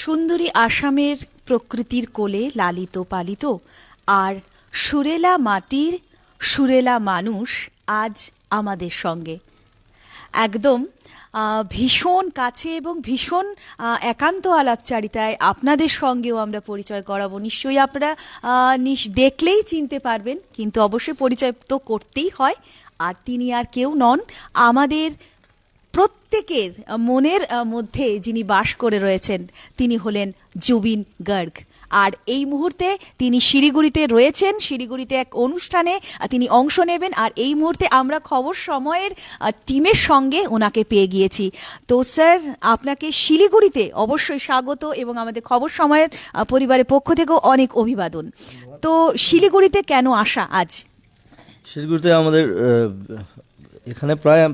সুন্দরী আসামের প্রকৃতির কোলে লালিত পালিত আর সুরেলা মাটির সুরেলা মানুষ আজ আমাদের সঙ্গে একদম ভীষণ কাছে এবং ভীষণ একান্ত আলাপচারিতায় আপনাদের সঙ্গেও আমরা পরিচয় করাবো। নিশ্চয়ই আপনারা দেখলেই চিনতে পারবেন, কিন্তু অবশ্যই পরিচয় তো করতেই হয়। আর তিনি আর কেউ নন, আমাদের প্রত্যেকের মনের মধ্যে যিনি বাস করে রয়েছেন তিনি হলেন জুবিন গার্গ। আর এই মুহূর্তে তিনি শিলিগুড়িতে রয়েছেন, শিলিগুড়িতে এক অনুষ্ঠানে তিনি অংশ নেবেন। আর এই মুহূর্তে আমরা খবর সময়ের টিমের সঙ্গে ওনাকে পেয়ে গিয়েছি। তো স্যার, আপনাকে শিলিগুড়িতে অবশ্যই স্বাগত এবং আমাদের খবর সময়ের পরিবারের পক্ষ থেকেও অনেক অভিবাদন। তো শিলিগুড়িতে কেন আসা আজ? শিলিগুড়িতে আমাদের এখানে প্রায়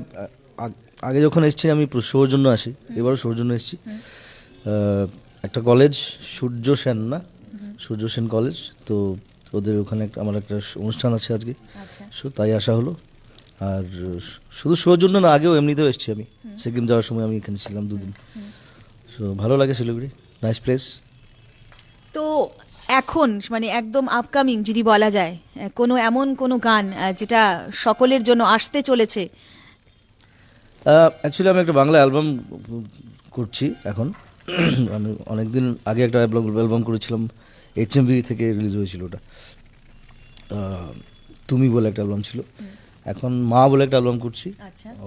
আগে যখন এসেছি আমি শোর জন্য আসি, এবারও শোর জন্য এসেছি। একটা কলেজ সূর্য সেন কলেজ, তো ওদের ওখানে আমার একটা অনুষ্ঠান আছে আজকে, তাই আসা হলো। আর শুধু শোর জন্য না, আগেও এমনিতেও এসেছি আমি, সিকিম যাওয়ার সময় আমি এখানে ছিলাম 2 দিন। সো ভালো লাগে শিলিগুড়ি, নাইস প্লেস। তো এখন মানে একদম আপকামিং যদি বলা যায়, এমন কোনো গান যেটা সকলের জন্য আসতে চলেছে? অ্যাকচুয়ালি আমি একটা বাংলা অ্যালবাম করছি এখন। আমি অনেকদিন আগে একটা অ্যালবাম করেছিলাম, HMV থেকে রিলিজ হয়েছিল ওটা। তুমি বলে একটা অ্যালবাম ছিল। এখন মা বলে একটা অ্যালবাম করছি,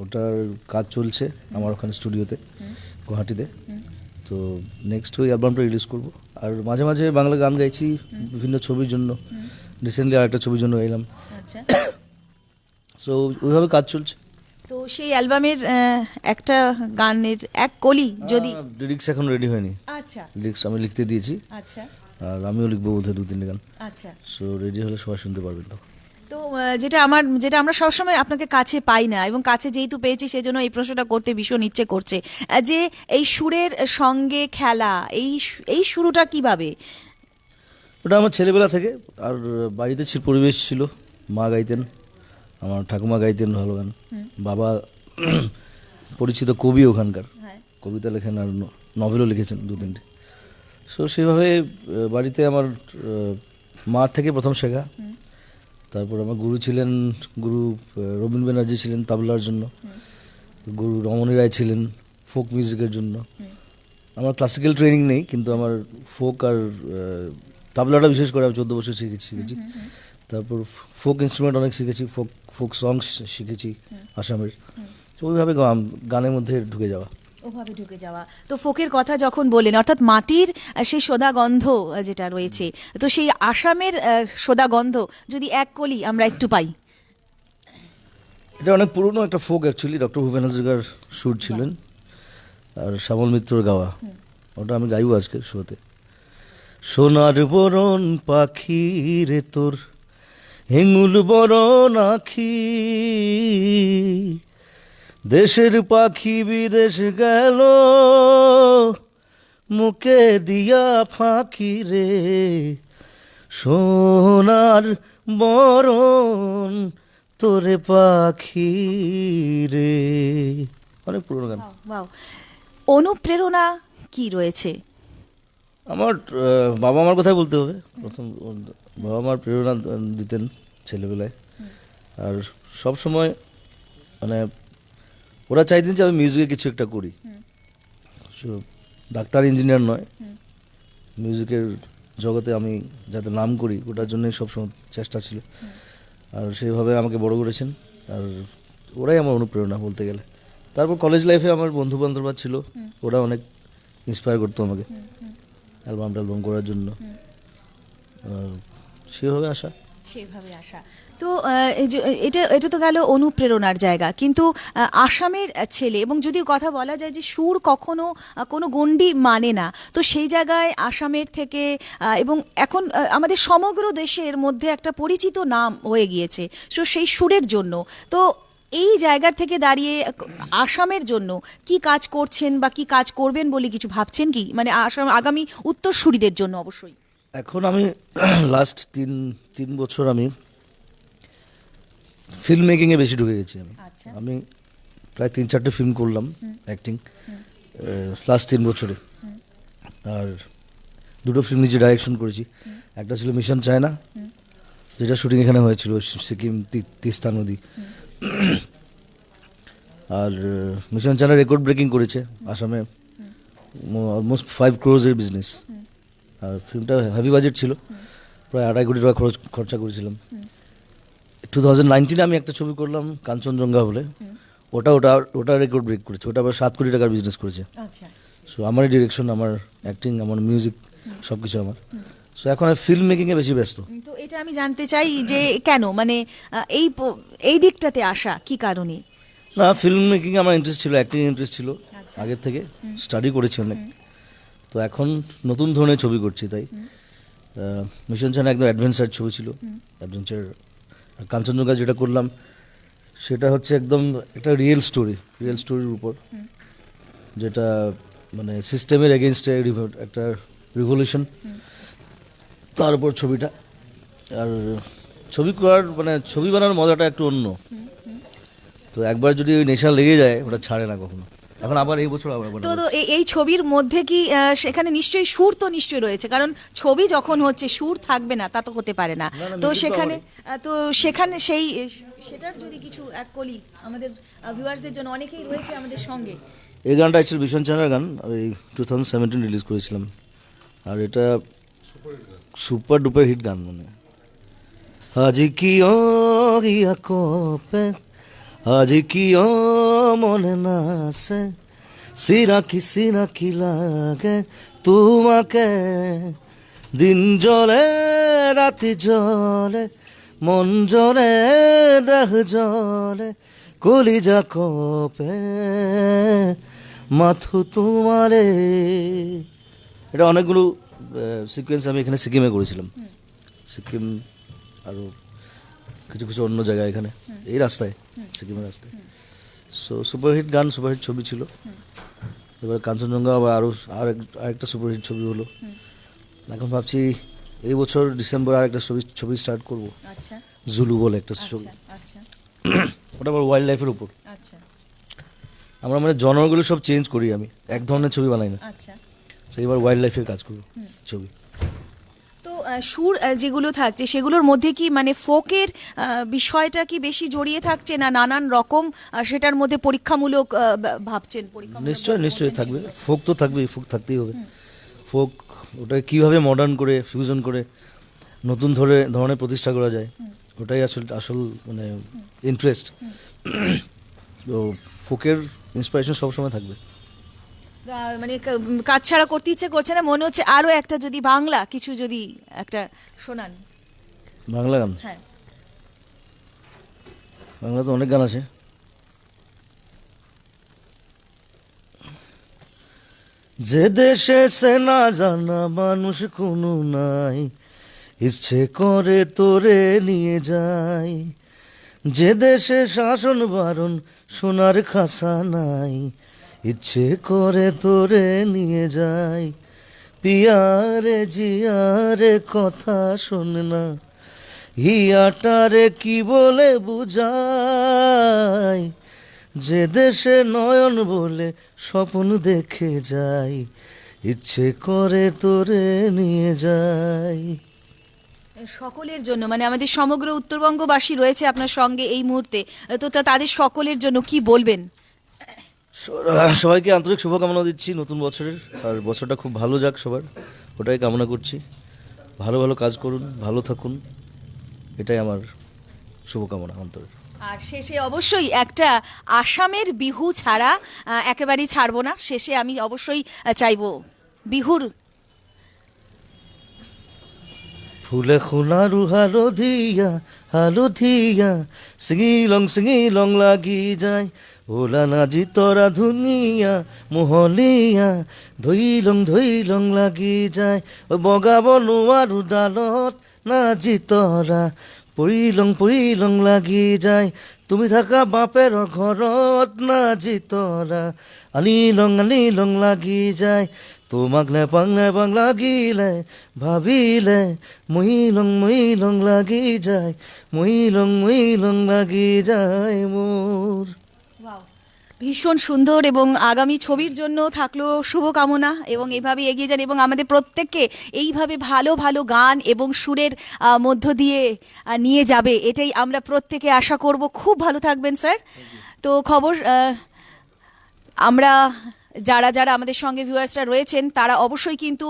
ওটার কাজ চলছে আমার ওখানে স্টুডিওতে গুয়াহাটিতে। তো নেক্সট ওই অ্যালবামটা রিলিজ করব। আর মাঝে মাঝে বাংলা গান গাইছি বিভিন্ন ছবির জন্য। রিসেন্টলি আরেকটা ছবির জন্য এলাম। সো ওইভাবে কাজ চলছে। তো সেই অ্যালবামের একটা গানের এক কলি যদি লিরিক্স এখন রেডি হয়নি। আচ্ছা, লিরিক্স আমি লিখতে দিয়েছি। আচ্ছা, আর আমিও লিখবো বোধহয় 2-3 গান। আচ্ছা। সো রেডি হলে সবাই শুনতে পারবেন। তো যেটা আমরা সবসময় আপনাকে কাছে পাই না, এবং কাছে যেহেতু পেয়েছি সেজন্য এই প্রশ্নটা করতে ভীষণ ইচ্ছে করছে, যে এই সুরের সঙ্গে খেলা, এই শুরুটা কিভাবে? ওটা আমার ছেলেবেলা থেকে। আর বাড়িতে পরিবেশ ছিল, মা গাইতেন, আমার ঠাকুমা গাইতেন ভালো গান, বাবা পরিচিত কবি ওখানকার, কবিতা লেখেন আর নভেলও লিখেছেন 2-3টে। সো সেভাবে বাড়িতে আমার মার থেকে প্রথম শেখা। তারপর আমার গুরু ছিলেন, গুরু রবীন্দ্র ব্যানার্জি ছিলেন তাবলার জন্য, গুরু রমণী রায় ছিলেন ফোক মিউজিকের জন্য। আমার ক্লাসিক্যাল ট্রেনিং নেই, কিন্তু আমার ফোক আর তাবলাটা বিশেষ করে আমি 14 বছর শিখেছি। তারপর ফোক ইনস্ট্রুমেন্ট অনেক শিখেছি, ফোক সংস শিখেছি আসামের। ওইভাবে গানের মধ্যে ঢুকে যাওয়া। তো ফোকের কথা যখন বললেন, অর্থাৎ মাটির সেই সোদা গন্ধ যেটা রয়েছে, তো সেই আসামের সোদা গন্ধ যদি এক কলি আমরা একটু পাই। এটা অনেক পুরনো একটা ফোক অ্যাকচুয়ালি, ডক্টর ভূপেন হাজরিকার সুর ছিলেন আর শ্যামল মিত্রর গাওয়া। ওটা আমি গাইব আজকে শোতে। সোনার বরণ পাখি রে তোর হেঙ্গুল বরণ আখি, দেশের পাখি বিদেশ গেল মুখে দিয়া ফাঁকি রে, সোনার বরণ তোরে পাখি রে। অনেক পুরনো গান। অনুপ্রেরণা কি রয়েছে? আমার বাবা মার কথাই বলতে হবে প্রথম। বাবা মার প্রেরণা দিতেন ছেলেবেলায়। আর সব সময় মানে ওরা চাইতেন যে আমি মিউজিকে কিছু একটা করি। ডাক্তার ইঞ্জিনিয়ার নয়, মিউজিকের জগতে আমি যাতে নাম করি ওটার জন্যই সবসময় চেষ্টা ছিল। আর সেইভাবে আমাকে বড় করেছেন। আর ওরাই আমার অনুপ্রেরণা বলতে গেলে। তারপর কলেজ লাইফে আমার বন্ধু বান্ধবরা ছিল, ওরা অনেক ইন্সপায়ার করতো আমাকে অ্যালবাম করার জন্য। সেভাবে আসা। তো এটা তো গেল অনুপ্রেরণার জায়গা, কিন্তু আসামের ছেলে, এবং যদি কথা বলা যায় যে সুর কখনো কোনো গণ্ডি মানে না, তো সেই জায়গায় আসামের থেকে এবং এখন আমাদের সমগ্র দেশের মধ্যে একটা পরিচিত নাম হয়ে গিয়েছে সেই সুরের জন্য। তো এই জায়গার থেকে দাঁড়িয়ে আসামের জন্য কি কাজ করছেন বা কি কাজ করবেন বলে কিছু ভাবছেন কি, মানে আসাম আগামী উত্তরসূরিদের জন্য? অবশ্যই এখন আমি লাস্ট 3 বছর আমি ফিল্ম মেকিংয়ে বেশি ঢুকে গেছি। আমি প্রায় 3-4টে ফিল্ম করলাম অ্যাক্টিং লাস্ট 3 বছরে। আর দুটো ফিল্ম নিজে ডাইরেকশন করেছি। একটা ছিল মিশন চায়না, যেটা শুটিং এখানে হয়েছিল সিকিম তিস্তা নদী। আর মিশন চায়না রেকর্ড ব্রেকিং করেছে আসামে, অলমোস্ট 5 crores এর বিজনেস। আর ফিল্মটা হেভি বাজেট ছিল, প্রায় 2.5 কোটি টাকা খরচা করেছিলাম। 2019 আমি একটা ছবি করলাম কাঞ্চনজঙ্ঘা বলে, ওটা রেকর্ড ব্রেক করেছে, ওটা আবার 7 কোটি টাকার বিজনেস করেছে। আচ্ছা, সো আমারই ডিরেকশন, আমার অ্যাক্টিং, আমার মিউজিক, সব কিছু আমার। সো এখন আমি ফিল্ম মেকিংয়ে বেশি ব্যস্ত। তো এটা আমি জানতে চাই যে কেন, মানে এই দিকটাতে আসা কি কারণে? না, ফিল্ম মেকিংয়ে আমার ইন্টারেস্ট ছিল, অ্যাক্টিং ইন্টারেস্ট ছিল আচ্ছা। আগের থেকে, স্টাডি করেছি অনেক। তো এখন নতুন ধরনের ছবি করছি, তাই মিশন চায়না একদম অ্যাডভেঞ্চার ছবি ছিল, অ্যাডভেঞ্চার। কাঞ্চনজঙ্ঘা যেটা করলাম সেটা হচ্ছে একদম একটা রিয়েল স্টোরির উপর, যেটা মানে সিস্টেমের এগেনস্টে একটা রিভলিউশন, তার উপর ছবিটা। আর ছবি করার মানে ছবি বানানোর মজাটা একটু অন্য। তো একবার যদি ওই নেশা লেগে যায় ওটা ছাড়ে না কখনো। এখন আবার এই বছর আবার তো বানাবো। তো এই ছবির মধ্যে কি সেখানে নিশ্চয়ই সুর তো নিশ্চয়ই রয়েছে, কারণ ছবি যখন হচ্ছে সুর থাকবে না তা তো হতে পারে না। না, তো music তো সেখানে সেখানে সেটার যদি কিছু এক কলি আমাদের ভিউয়ার্সদের জন্য, অনেকেই রয়েছে আমাদের সঙ্গে। এই গানটা অ্যাকচুয়ালি মিশন চায়নার গান, ওই 2017 রিলিজ করেছিলাম। আর এটা সুপার ডুপার হিট গান। মানে আজ কি ও গিয়া কোপে, আজ কি ও মনে না সে, সিনা কি লাগে তোমাকে, দিন জলে রাতি জলে, মন জলে দেহ জলে, কলিজা কোপে মাথু তোমারে। এটা অনেকগুলো সিকোয়েন্স আমি এখানে সিকিমে করেছিলাম, সিকিম আরও কিছু কিছু অন্য জায়গায়, এখানে এই রাস্তায়, সিকিমের রাস্তায়। সো সুপারহিট গান, সুপারহিট ছবি ছিল। এবার কাঞ্চনজঙ্ঘা আবার আরেকটা সুপারহিট ছবি হলো। এখন ভাবছি এই বছর ডিসেম্বর আরেকটা ছবি স্টার্ট করব, আচ্ছা জুলু বলে একটা ছবি। আচ্ছা ওটা আবার ওয়াইল্ড লাইফের উপর। আচ্ছা আমরা মানে জনরগুলো সব চেঞ্জ করি, আমি এক ধরনের ছবি বানাই না। আচ্ছা। তো এবার ওয়াইল্ড লাইফের কাজ করবো ছবি। তো সুর যেগুলো থাকছে সেগুলোর মধ্যে কি মানে ফোকের বিষয়টা কি বেশি জড়িয়ে থাকছে, না নানান রকম সেটার মধ্যে পরীক্ষামূলক ভাবছেন? নিশ্চয়ই থাকবে, ফোক তো থাকবেই, ফোক থাকতেই হবে। ফোক ওটা কীভাবে মডার্ন করে ফিউশন করে নতুন ধরনের প্রতিষ্ঠা করা যায়, ওটাই আসল মানে ইন্টারেস্ট। তো ফোকের ইন্সপিরেশন সবসময় থাকবে। মানে কাজ ছাড়া করতে ইচ্ছে করছে না, মনে হচ্ছে আরো একটা যদি বাংলা কিছু যদি একটা শোনান। বাংলা গান? হ্যাঁ, বাংলা তো অনেক গান আছে। যে দেশে সে না জানা মানুষ কোনো নাই, ইচ্ছে করে তোরে নিয়ে যায়। যে দেশে শাসন বারণ সোনার খাসা নাই, ইচ্ছে করে তোরে নিয়ে যায়। পিয়ারে জিয়ারে কথা শোন না, হিয়াটারে কি বলে বুঝাই। যে দেশে নয়ন বলে স্বপ্ন দেখে যাই, ইচ্ছে করে তোরে নিয়ে যাই। সকলের জন্য মানে আমাদের সমগ্র উত্তরবঙ্গবাসী রয়েছে আপনার সঙ্গে এই মুহূর্তে, তো তাদের সকলের জন্য কি বলবেন? সবাইকে আন্তরিক শুভকামনা দিচ্ছি নতুন বছরের, আর বছরটা খুব ভালো যাক সবার, ওটাই কামনা করছি। ভালো ভালো কাজ করুন, ভালো থাকুন, এটাই আমার শুভকামনা অন্তরে। আর শেষে অবশ্যই একটা আসামের বিহু ছাড়া একেবারেই ছাড়বো না, শেষে আমি অবশ্যই চাইবো বিহুর। ফুলে সোণাৰু হালধীয়া চিঙিলং লাগি যায়, ওলা নাজি তৰা ধুনীয়া মোহলীয়া, ধৈলং লাগি যায়। বগাব নোৱাৰো ডালত নাজি তৰা, পৰিলং লাগি যায়। তুমি থাকা বাপেৰ ঘৰত নাজি তৰা, আনিলং লাগি যায়। তোমাক নেপাং লাগিলে ভাবিলে, মহিলং লাগি যায়, মহিলং লাগি যায় মোৰ। ভীষণ সুন্দর, এবং আগামী ছবির জন্য থাকলো শুভকামনা, এবং এভাবে এগিয়ে যান এবং আমাদের প্রত্যেককে এইভাবে ভালো ভালো গান এবং সুরের মধ্য দিয়ে নিয়ে যাবে, এটাই আমরা প্রত্যেকে আশা করব। খুব ভালো থাকবেন স্যার। তো খবর আমরা যারা যারা আমাদের সঙ্গে ভিউয়ার্সরা রয়েছেন তারা অবশ্যই কিন্তু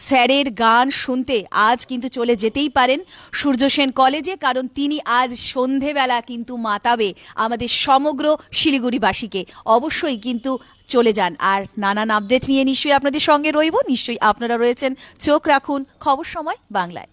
স্যারের গান শুনতে আজ কিন্তু চলে যেতেই পারেন সূর্য সেন কলেজে, কারণ তিনি আজ সন্ধেবেলা কিন্তু মাতাবে আমাদের সমগ্র শিলিগুড়িবাসীকে। অবশ্যই কিন্তু চলে যান, আর নানান আপডেট নিয়ে নিশ্চয়ই আপনাদের সঙ্গে রইব। নিশ্চয়ই আপনারা রয়েছেন, চোখ রাখুন খবর সময় বাংলায়।